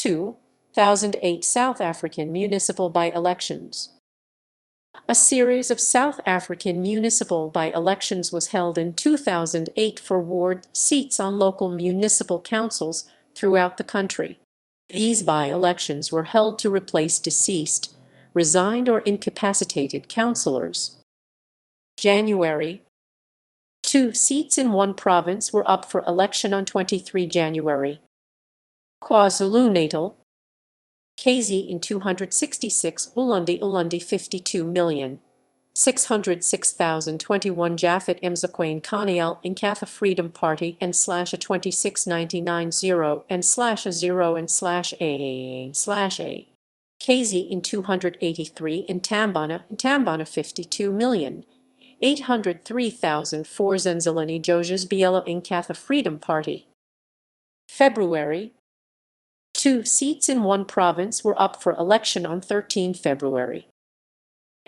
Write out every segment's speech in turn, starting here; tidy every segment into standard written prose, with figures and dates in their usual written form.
2008 South African municipal by-elections. A series of South African municipal by-elections was held in 2008 for ward seats on local municipal councils throughout the country. These by-elections were held to replace deceased, resigned or incapacitated councillors. January. 2 seats in one province were up for election on 23 January. KwaZulu-Natal, KZ in 266, Ulundi 52,606,021, Japhet Mzakwane Kaniel Inkatha Freedom Party and /a 2699 0 and /a 0 and /a. KZ in 283 in Tambana 52,803,004, Zenzalani Jojas Biela Inkatha Freedom Party. February. 2 seats in one province were up for election on 13 February.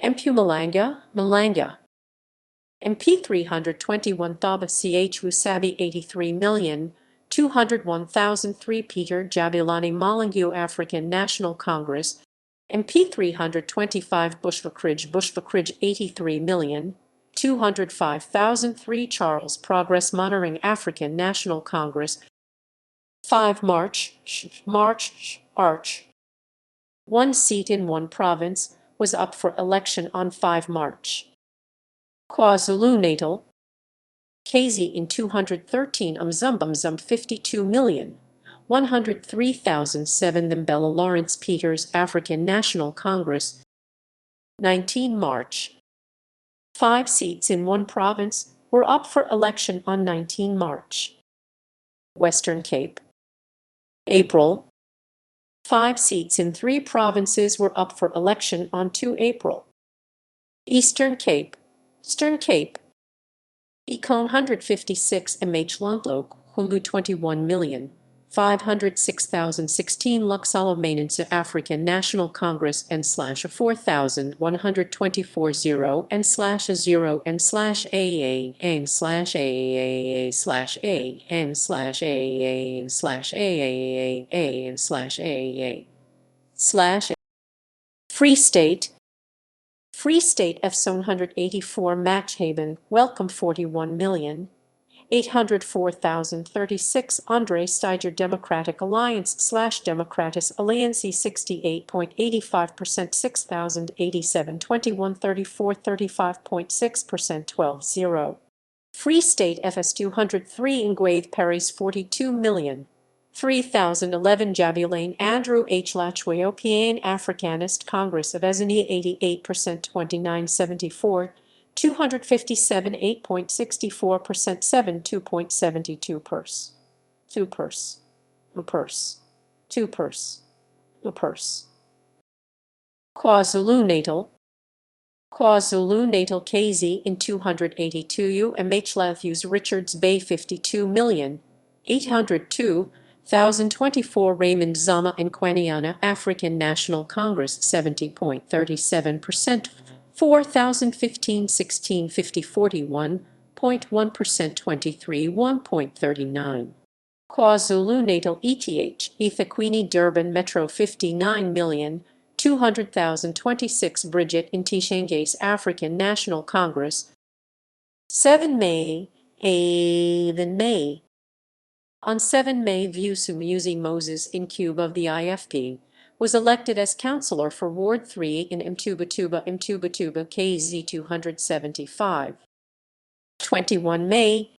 Mpumalanga, MP 321 Thaba Ch Wusabi 83,201,003, Peter Jabilani Malangu African National Congress, MP 325 Bushbuckridge 83,205,003, Charles Progress Monitoring African National Congress. 5 March. 1 seat in one province was up for election on 5 March. KwaZulu-Natal, KZ in 213 Umzum 52,103,007, Thembela Lawrence Peters African National Congress. 19 March. 5 seats in one province were up for election on 19 March. Western Cape. April. 5 seats in 3 provinces were up for election on 2 April. Eastern Cape. Econ 156 MH Lundlo, Hulu 21,506,016, Luxalo Maintenance African National Congress and /a 4,124 0 and /a 0 and /AAA and /AAA /A and /AAA and /AAA and /AAA Free State F 184 Matchhaven, Welcome 41,804,036, Andre Steiger Democratic Alliance / Democratis Alliance 68.85%, 6,087 21 34 35.6%, 12-0. Free State FS 203 Ngwave Perry's 42,003,011, Jabulane Andrew H. Lachweo Pian Africanist Congress of Ezani 88%, 2974, 257 8.64%, 7 2.72 purse. 2 purse. KwaZulu-Natal, KZ in 282 UMH Latthews Richards Bay 52,802,024, Raymond Zama and Kwaniana African National Congress 70.37%, 4,015 16 50 41.1%, 23 1.39. KwaZulu-Natal ETH Ethequini Durban Metro 59,200,026, Bridget Intishangace African National Congress. 7 May. On 7 May, Vusi Moses Incube of the IFP was elected as councillor for Ward 3 in Mtubatuba KZ 275. 21 May.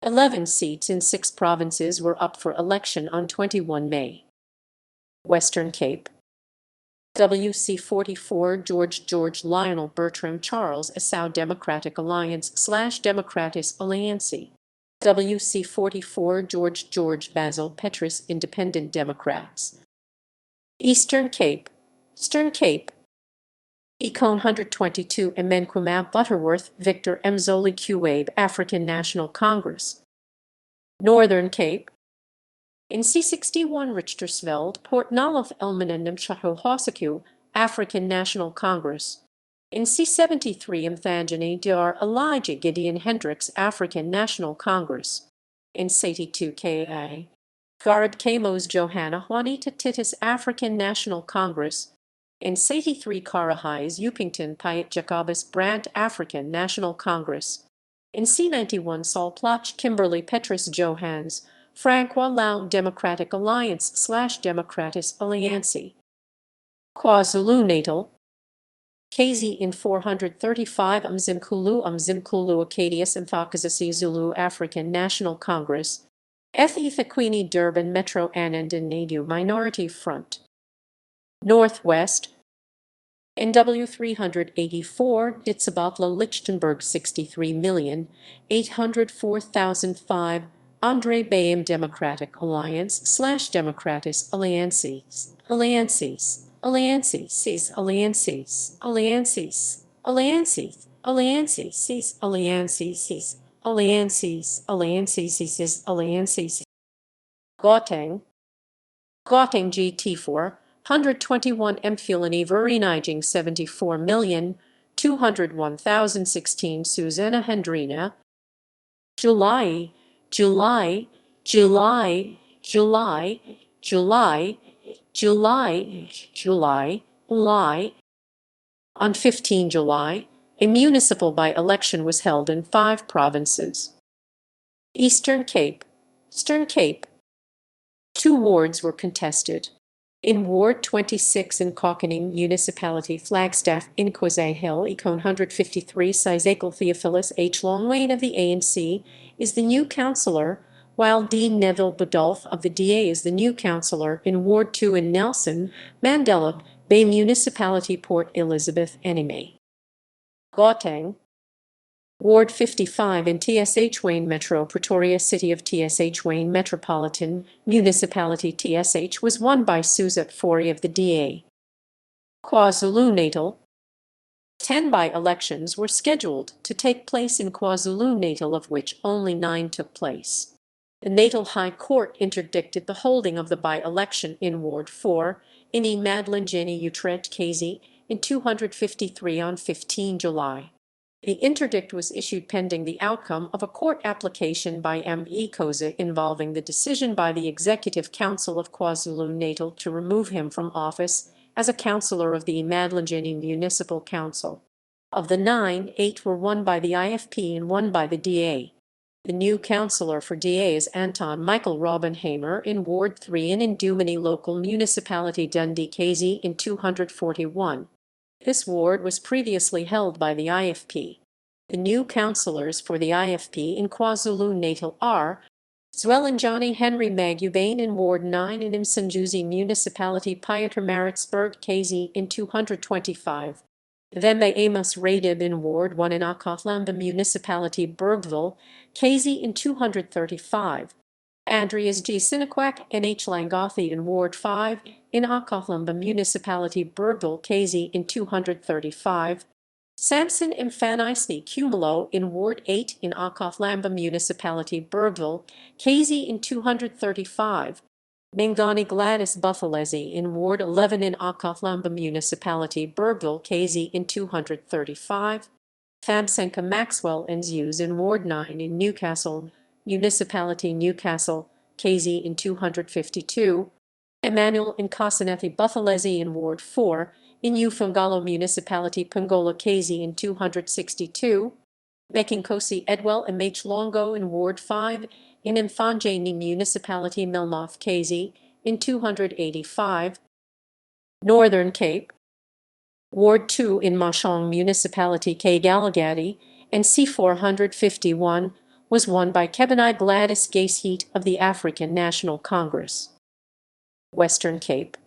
11 seats in 6 provinces were up for election on 21 May. Western Cape. WC 44 George Lionel Bertram Charles Esau Democratic Alliance / Democratis Alliance. WC 44 George Basil Petrus Independent Democrats. Eastern Cape. Econ 122 Emenkwama Butterworth Victor Mzoli Quabe African National Congress. Northern Cape. In C61 Richtersveld Port Nolloth Elmenendum Shahohosaku African National Congress. In C73 Mthangani Dar Elijah Gideon Hendricks African National Congress. In C82 Ka. Garib Kamos Johanna Juanita Titus African National Congress, and 83 Karahais Upington Piet Jacobus Brandt African National Congress, in C91 Saul Plotch Kimberly Petrus Johans, Francois Lau Democratic Alliance/Democratis Alliancy, KwaZulu-Natal, KZ in 435 Mzimkulu Acadius Mfakazasi Zulu African National Congress, Ethiopia Durban Metro Anandan Nadu Minority Front, Northwest, NW 384 Ditzabatla Lichtenberg 63,804,005 Andre Bayam Democratic Alliance/Democratis Alliances Alliances Alliances Alliances Alliances Alliances Alliances Alliances Alliances Alliances Alliances Gauteng GT4 121 Empfilani Vereniging 74,201,016 Susanna Hendrina July July July July July July July July On 15 July, a municipal by-election was held in 5 provinces. Eastern Cape 2 wards were contested. In Ward 26 in Cockening Municipality, Flagstaff Inquisition Hill Econ 153 Sizakel Theophilus H. Longwain of the ANC is the new councillor, while Dean Neville Budolph of the DA is the new councillor. In Ward 2 in Nelson Mandela Bay Municipality, Port Elizabeth Enime, Gauteng, Ward 55 in TSH Wayne Metro Pretoria City of TSH Wayne Metropolitan Municipality TSH was won by Suzette Forey of the DA. KwaZulu-Natal 10 by-elections were scheduled to take place in KwaZulu-Natal, of which only 9 took place. The Natal High Court interdicted the holding of the by-election in Ward 4 in Madeline Jenny Utrecht KZ in 253 on 15 July. The interdict was issued pending the outcome of a court application by M.E. Koza involving the decision by the Executive Council of KwaZulu-Natal to remove him from office as a councillor of the Emadlangeni Municipal Council. Of the 9, 8 were won by the IFP and 1 by the DA. The new councillor for DA is Anton Michael Robbenheimer in Ward 3 in Indumani Local Municipality Dundee KZ in 241. This ward was previously held by the IFP. The new councillors for the IFP in KwaZulu-Natal are Zwellinjani Henry Magubane in Ward 9 in Msanjuzi Municipality Pieter Maritzburg KZ in 225. Thembe Amos Radib in Ward 1 in Akatlamba Municipality Bergville KZ in 235. Andreas G. Sinakwak NH Langothi in Ward 5 in Akatlamba Municipality Bergville KZ in 235. Samson Mfanisni Cumulo in Ward 8 in Akatlamba Municipality Bergville KZ in 235. Mingani Gladys Buthelezi in Ward 11 in Akatlamba Municipality Bergville KZ in 235. Fabsenka Maxwell and Zeus in Ward 9 in Newcastle Municipality Newcastle KZ in 252. Emmanuel Nkosanethi Buthelezi in Ward 4 in Ufungalo Municipality Pongola KZ in 262. Mekinkosi Edwell MH Longo in Ward 5 in Mfanjeni Municipality Milnoth KZ in 285. Northern Cape Ward 2 in Mashong Municipality Kgalagadi and C451 was won by Kebeni Gladys Gaceheat of the African National Congress. Western Cape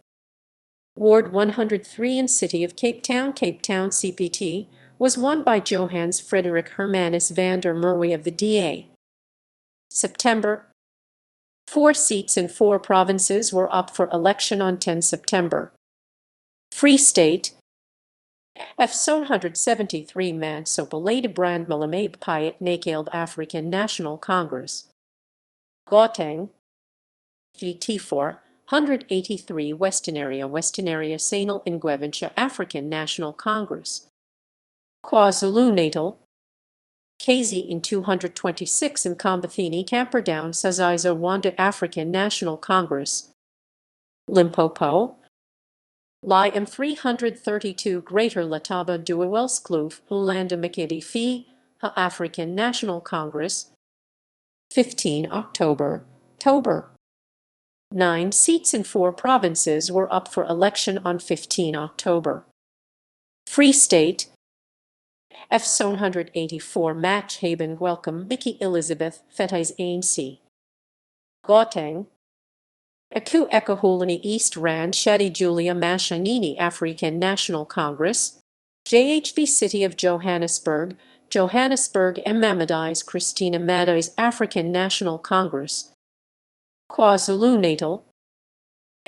Ward 103 in City of Cape Town CPT was won by Johannes Frederick Hermanus van der Merwe of the DA. September 4 seats in 4 provinces were up for election on 10 September. Free State F. 173 man so belated brand Malamade Piet Nakeld African National Congress. Gauteng GT4 183 Western Area Sanal Ingwevensha African National Congress. KwaZulu-Natal KZ in 226 Mkambathini Camperdown Sazizo Wanda African National Congress, Limpopo, Li M 332 Greater Lataba Duwelskloof Ulanda Makidi Fi Ha African National Congress, 15 October. 9 seats in 4 provinces were up for election on 15 October. Free State, F 184 Match Haven Welcome Mickey Elizabeth Fetais ANC, Gauteng, Aku Ekahulani East Rand Shadi Julia Mashanini African National Congress, JHV City of Johannesburg, Johannesburg Mamadais Christina Madais African National Congress, KwaZulu-Natal,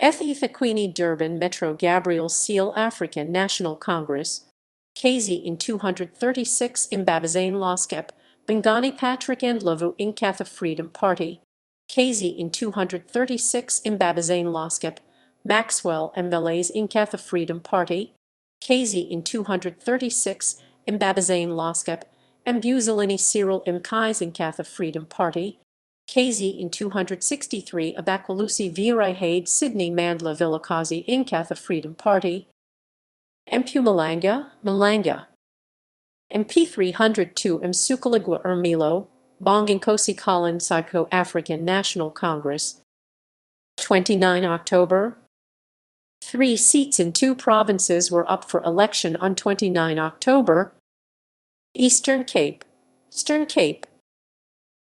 Ethequini Durban Metro Gabriel Seal African National Congress, KZ in 236 Mbabazane Loskep, Bingani Patrick and Lavu Inkatha Freedom Party, KZ in 236 Mbabazane Loskep, Maxwell and Malays Inkatha Freedom Party, KZ in 236 Mbabazane Loskep, Mbuzalini Cyril Mkais Inkatha Freedom Party, KZ in 263 Abaquilusi Virai Haid Sydney Mandla Villakazi Inkatha Freedom Party, Mpumalanga, Malanga, MP 302 Msukaligwa Ermilo, Bonginkosi Colin Psycho African National Congress, 29 October. 3 seats in 2 provinces were up for election on 29 October. Eastern Cape,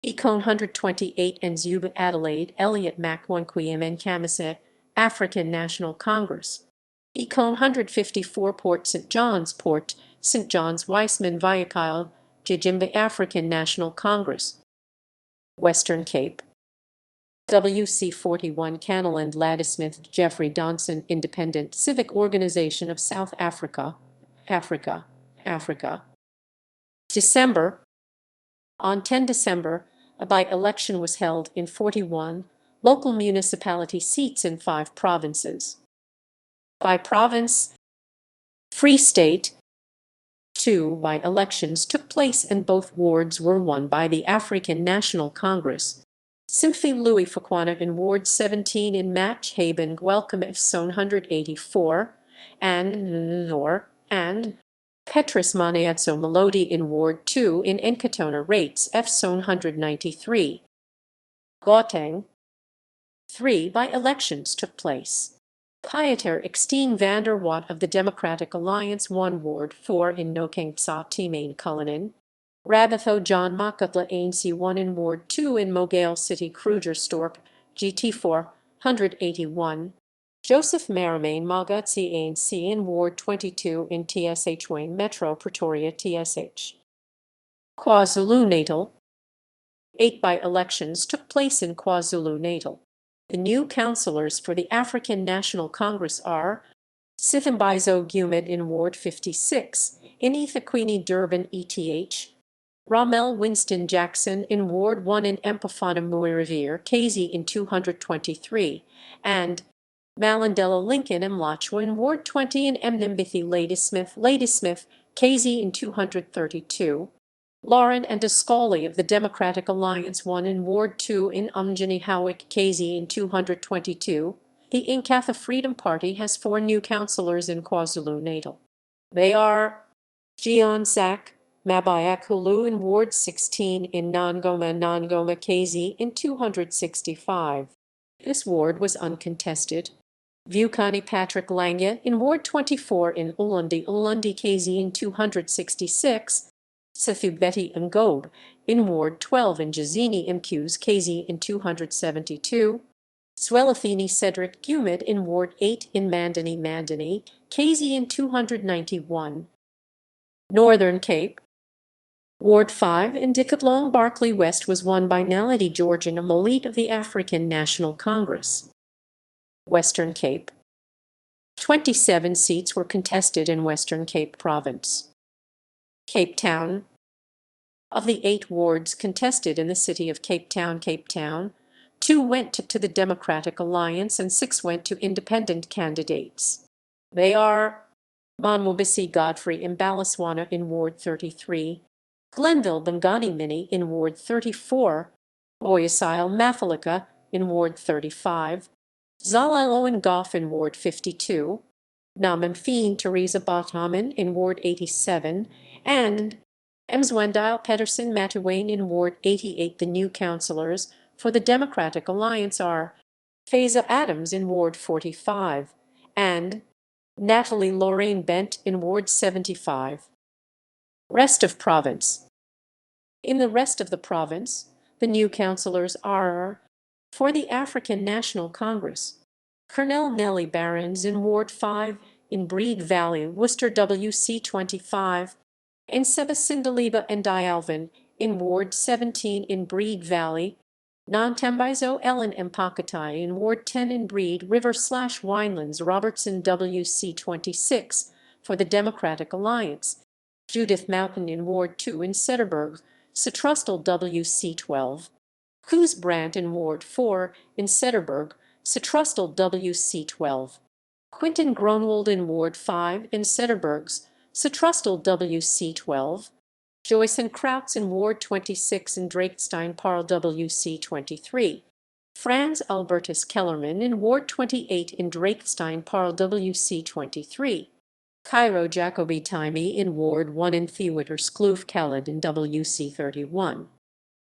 Econ 128 and Zuba Adelaide Elliot Macwanquiem and Kamiset, African National Congress. Econ 154 Port St. John's Port, St. John's Weissman Vayakile, Jijimba African National Congress. Western Cape, WC 41 Canaland Ladysmith Jeffrey Donson Independent Civic Organization of South Africa, Africa. December. On 10 December, a by-election was held in 41 local municipality seats in 5 provinces. By province, Free State, 2 by-elections took place and both wards were won by the African National Congress. Simphy Louis Fakwana in Ward 17 in Match Haven Welcome F 184 and Petrus Maniatso Melody in Ward 2 in Enkatona Rates F 193. Gauteng, 3 by-elections took place. Pieter Exteen van der Watt of the Democratic Alliance won Ward 4 in Nokeng Tsa Timane Cullinan. Rabatho John Makutla ANC won in Ward 2 in Mogale City Krugerstorp, GT 481. Joseph Marimane Magutsi ANC in Ward 22 in TSH Wayne Metro Pretoria TSH. KwaZulu-Natal, 8 by-elections took place in KwaZulu-Natal. The new councillors for the African National Congress are Sithembizo Gumid in Ward 56, in Ethequini Durban ETH, Ramel Winston Jackson in Ward 1 in Empafana Muirevere, KZ in 223, and Malandela Lincoln and Mlachwa in Ward 20 in Mnimbithi Ladysmith, KZ in 232. Lauren and Descali of the Democratic Alliance won in Ward 2 in Umjini Howick, KZ in 222. The Inkatha Freedom Party has 4 new councillors in KwaZulu-Natal. They are Gian Zak Mabayak Hulu in Ward 16 in Nangoma, KZ in 265. This ward was uncontested. Vukani Patrick Langya in Ward 24 in Ulundi, KZ in 266. Sathu Betty Ngobe in Ward 12 in Jazini Mqs, KZ in 272. Swelathini Cedric Gumid in Ward 8 in Mandani, KZ in 291. Northern Cape, Ward 5 in Dickatlong Barclay West was won by Naledi Georgian Amolit of the African National Congress. Western Cape, 27 seats were contested in Western Cape Province. Cape Town, of the 8 wards contested in the city of Cape Town, 2 went to the Democratic Alliance and 6 went to independent candidates. They are Monwabisi Godfrey Mbalaswana in Ward 33, Glenville Bangani Mini in Ward 34, Oyasile Mafalika in Ward 35, Zalalo Goff in Ward 52, Namamfeen Teresa Bothaman in Ward 87, and Emswendile Pedersen Matuwain in Ward 88. The new councillors for the Democratic Alliance are Faiza Adams in Ward 45 and Natalie Lorraine Bent in Ward 75. Rest of province. In the rest of the province, the new councillors are for the African National Congress, Colonel Nellie Barons in Ward 5 in Breed Valley, Worcester WC 25, and Sebasindaliba and Dialvin in Ward 17 in Breed Valley, Nantembizo Ellen Empakatai in Ward 10 in Breed River/Winelands, Robertson WC 26 for the Democratic Alliance, Judith Mountain in Ward 2 in Setterberg, Setrustal WC 12, Coos Brandt in Ward 4 in Setterberg, Setrustal WC 12, Quinton Gronwald in Ward 5 in Setterbergs, Setrustal WC 12, Joyce and Krautz in Ward 26 in Drakestein Parl WC 23, Franz Albertus Kellerman in Ward 28 in Drakestein Parl WC 23, Cairo Jacobi Timey in Ward 1 in Thewitter Skloof Khaled in WC 31,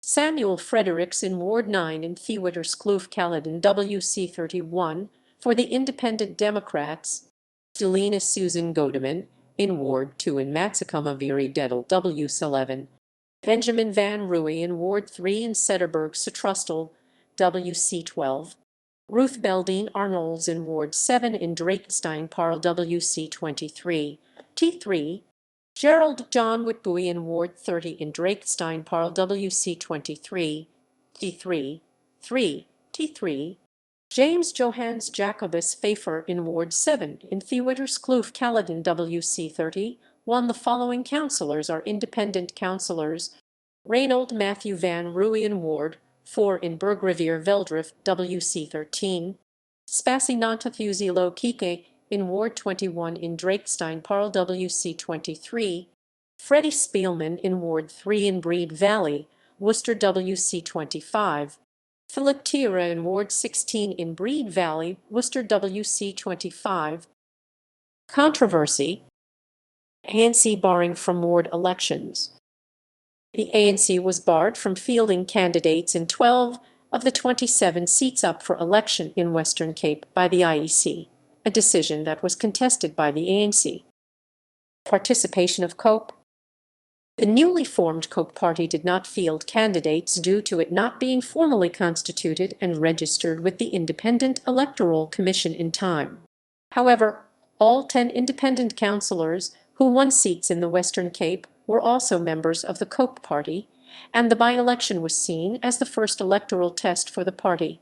Samuel Fredericks in Ward 9 in Thewitter Skloof Khaled in WC 31 for the Independent Democrats, Delina Susan Godeman in Ward 2 in Matsukamaviri Dedal WC 11, Benjamin Van Rooy in Ward 3 in Setterberg Setrustal WC 12, Ruth Beldine Arnolds in Ward 7 in Drakestein Parl WC 23, T3, Gerald John Whitbuey in Ward 30 in Drakestein Parl WC 23, T3, T3, James Johannes Jacobus Pfeiffer in Ward 7 in Thewitter Skloof Caledon WC 30. The following councillors are independent councillors: Reynold Matthew Van Rooy in Ward 4 in Bergrivier Veldrift WC 13, Spassi Nantathuzilo Kike in Ward 21 in Drakestein Parl WC 23, Freddie Spielman in Ward 3 in Breed Valley, Worcester WC 25, Philip Tira in Ward 16 in Breed Valley, Worcester WC 25. Controversy: ANC barring from ward elections. The ANC was barred from fielding candidates in 12 of the 27 seats up for election in Western Cape by the IEC, a decision that was contested by the ANC. Participation of COPE. The newly formed COPE party did not field candidates due to it not being formally constituted and registered with the Independent Electoral Commission in time. However, all 10 independent councillors who won seats in the Western Cape were also members of the COPE party, and the by-election was seen as the first electoral test for the party.